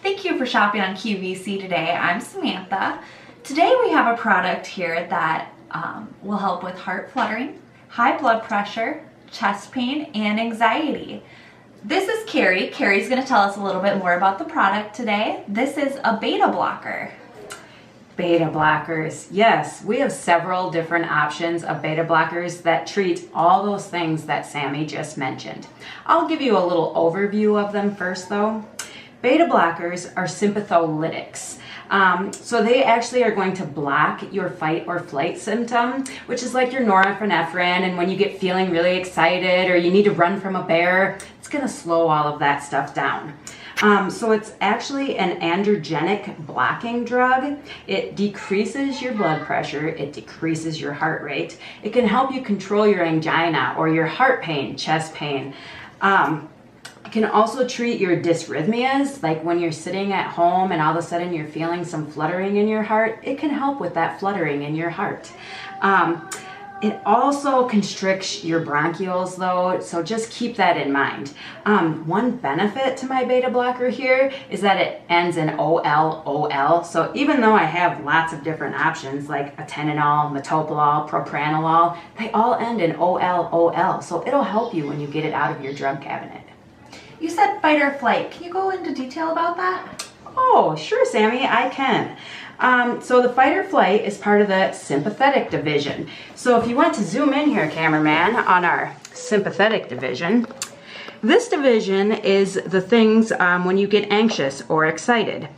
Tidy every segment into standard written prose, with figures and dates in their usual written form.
Thank you for shopping on QVC today. I'm Samantha. Today we have a product here that will help with heart fluttering, high blood pressure, chest pain, and anxiety. This is Carrie. Carrie's going to tell us a little bit more about the product today. This is a beta blocker. Beta blockers. Yes, we have several different options of beta blockers that treat all those things that Sammy just mentioned. I'll give you a little overview of them first though. Beta blockers are sympatholytics. So they actually are going to block your fight or flight symptom, which is like your norepinephrine, and when you get feeling really excited or you need to run from a bear, it's going to slow all of that stuff down. So it's actually an androgenic blocking drug. It decreases your blood pressure, it decreases your heart rate. It can help you control your angina or your heart pain, chest pain. It can also treat your dysrhythmias, like when you're sitting at home and all of a sudden you're feeling some fluttering in your heart. It can help with that fluttering in your heart. It also constricts your bronchioles though, so just keep that in mind. One benefit to my beta blocker here is that it ends in OL. So even though I have lots of different options like atenolol, metoprolol, propranolol, they all end in OL. So it'll help you when you get it out of your drug cabinet. You said fight or flight. Can you go into detail about that? Oh, sure, Sammy, I can. So the fight or flight is part of the sympathetic division. So if you want to zoom in here, cameraman, on our sympathetic division, this division is the things when you get anxious or excited.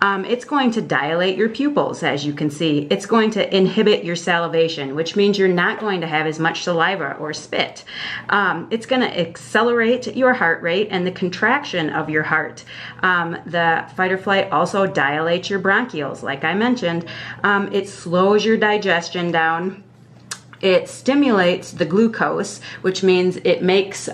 It's going to dilate your pupils, as you can see. It's going to inhibit your salivation, which means you're not going to have as much saliva or spit. It's going to accelerate your heart rate and the contraction of your heart. The fight or flight also dilates your bronchioles, like I mentioned. It slows your digestion down. It stimulates the glucose, which means it makes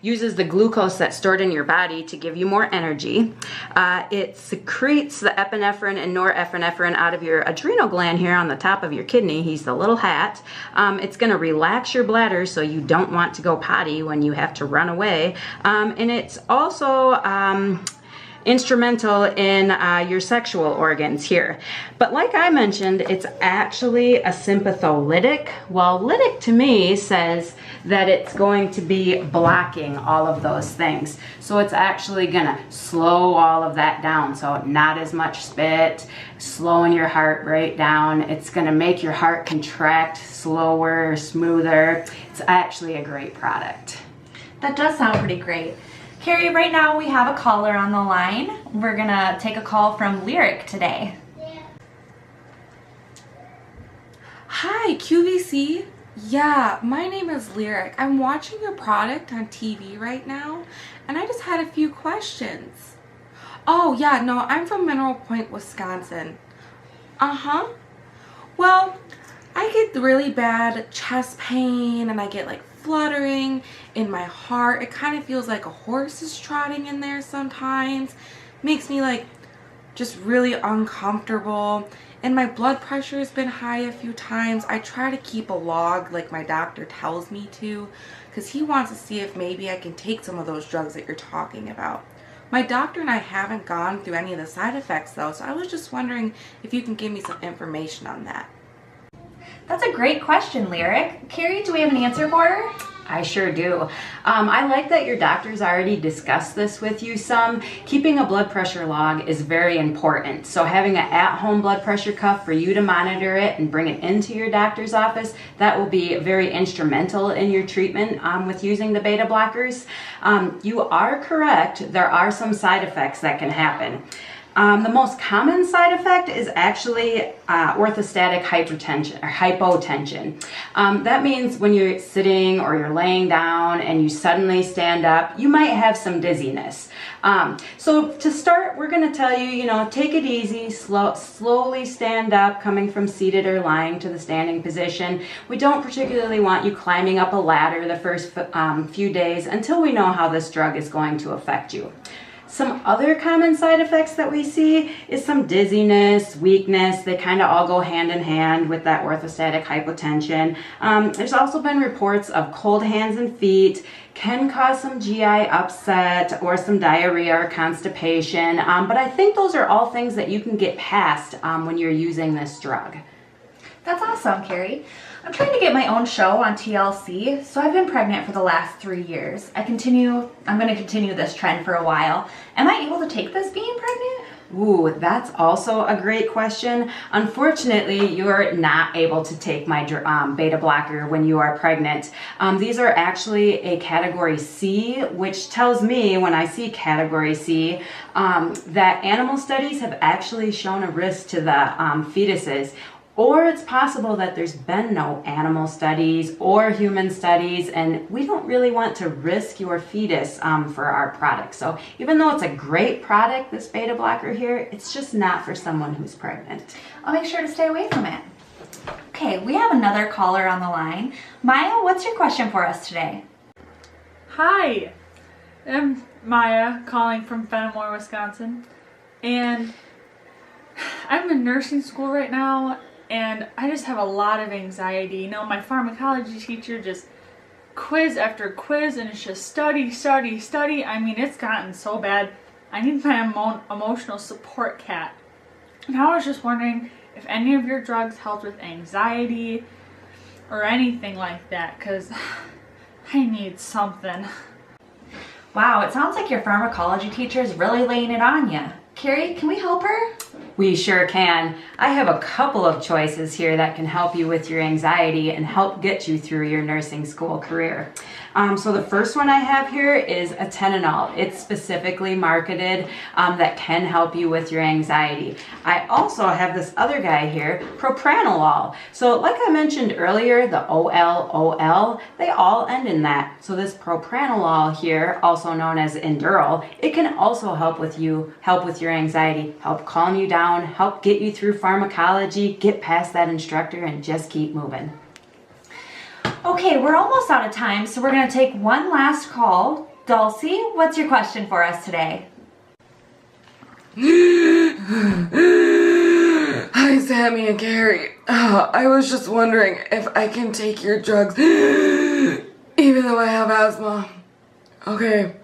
uses the glucose that's stored in your body to give you more energy. It secretes the epinephrine and norepinephrine out of your adrenal gland here on the top of your kidney. He's the little hat. It's going to relax your bladder so you don't want to go potty when you have to run away. And it's also instrumental in your sexual organs here. But like I mentioned, it's actually a sympatholytic. Well, lytic to me says that it's going to be blocking all of those things. So it's actually gonna slow all of that down. So not as much spit, slowing your heart rate down. It's gonna make your heart contract slower, smoother. It's actually a great product. That does sound pretty great. Carrie, right now we have a caller on the line. We're gonna take a call from Lyric today. Hi, QVC. Yeah, my name is Lyric. I'm watching your product on TV right now, and I just had a few questions. Oh, yeah, no, I'm from Mineral Point, Wisconsin. Well, I get really bad chest pain, and I get like fluttering in my heart. It kind of feels like a horse is trotting in there sometimes. Makes me like just really uncomfortable. And my blood pressure has been high a few times. I try to keep a log like my doctor tells me to, because he wants to see if maybe I can take some of those drugs that you're talking about. My doctor and I haven't gone through any of the side effects though, so I was just wondering if you can give me some information on that. That's a great question, Lyric. Carrie, do we have an answer for her? I sure do. I like that your doctor's already discussed this with you some. Keeping a blood pressure log is very important. So having an at-home blood pressure cuff for you to monitor it and bring it into your doctor's office, that will be very instrumental in your treatment with using the beta blockers. You are correct. There are some side effects that can happen. The most common side effect is actually orthostatic hypertension or hypotension. That means when you're sitting or you're laying down and you suddenly stand up, you might have some dizziness. So to start, we're going to tell you, take it easy, slowly stand up, coming from seated or lying to the standing position. We don't particularly want you climbing up a ladder the first few days until we know how this drug is going to affect you. Some other common side effects that we see is some dizziness, weakness. They kind of all go hand in hand with that orthostatic hypotension. There's also been reports of cold hands and feet, can cause some GI upset or some diarrhea or constipation. But I think those are all things that you can get past when you're using this drug. That's awesome, Carrie. I'm trying to get my own show on TLC, so I've been pregnant for the last 3 years. I'm going to continue this trend for a while. Am I able to take this being pregnant? Ooh, that's also a great question. Unfortunately, you're not able to take my beta blocker when you are pregnant. These are actually a category C, which tells me when I see category C that animal studies have actually shown a risk to the fetuses. Or it's possible that there's been no animal studies or human studies, and we don't really want to risk your fetus for our product. So even though it's a great product, this beta blocker here, it's just not for someone who's pregnant. I'll make sure to stay away from it. Okay, we have another caller on the line. Maya, what's your question for us today? Hi, I'm Maya calling from Fenimore, Wisconsin, and I'm in nursing school right now. And I just have a lot of anxiety. You know, my pharmacology teacher just quiz after quiz, and it's just study, study, study. I mean, it's gotten so bad. I need my emotional support cat. And I was just wondering if any of your drugs helped with anxiety or anything like that, because I need something. Wow, it sounds like your pharmacology teacher is really laying it on you. Carrie, can we help her? We sure can. I have a couple of choices here that can help you with your anxiety and help get you through your nursing school career. So the first one I have here is atenolol. It's specifically marketed that can help you with your anxiety. I also have this other guy here, propranolol. So like I mentioned earlier, the OL, they all end in that. So this propranolol here, also known as Endural, it can also help with your anxiety, help calm you down, help get you through pharmacology, get past that instructor, and just keep moving. Okay, we're almost out of time, so we're going to take one last call. Dulcie, what's your question for us today? Hi, Sammy and Carrie. I was just wondering if I can take your drugs even though I have asthma. Okay.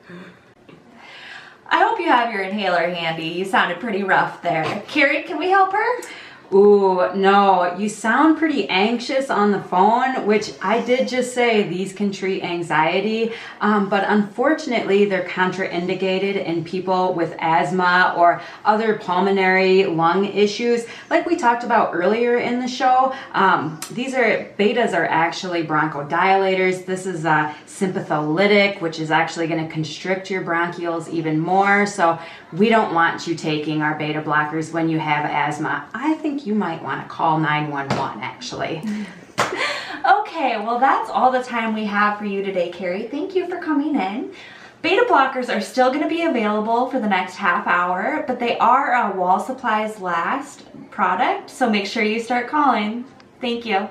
I hope you have your inhaler handy. You sounded pretty rough there. Carrie, can we help her? Ooh, no, you sound pretty anxious on the phone, which I did just say these can treat anxiety, but unfortunately they're contraindicated in people with asthma or other pulmonary lung issues. Like we talked about earlier in the show, betas are actually bronchodilators. This is a sympatholytic, which is actually going to constrict your bronchioles even more. So we don't want you taking our beta blockers when you have asthma. I think you might want to call 911 actually. Okay, well that's all the time we have for you today, Carrie. Thank you for coming in. Beta blockers are still going to be available for the next half hour, but they are a Wall Supplies Last product, so make sure you start calling. Thank you.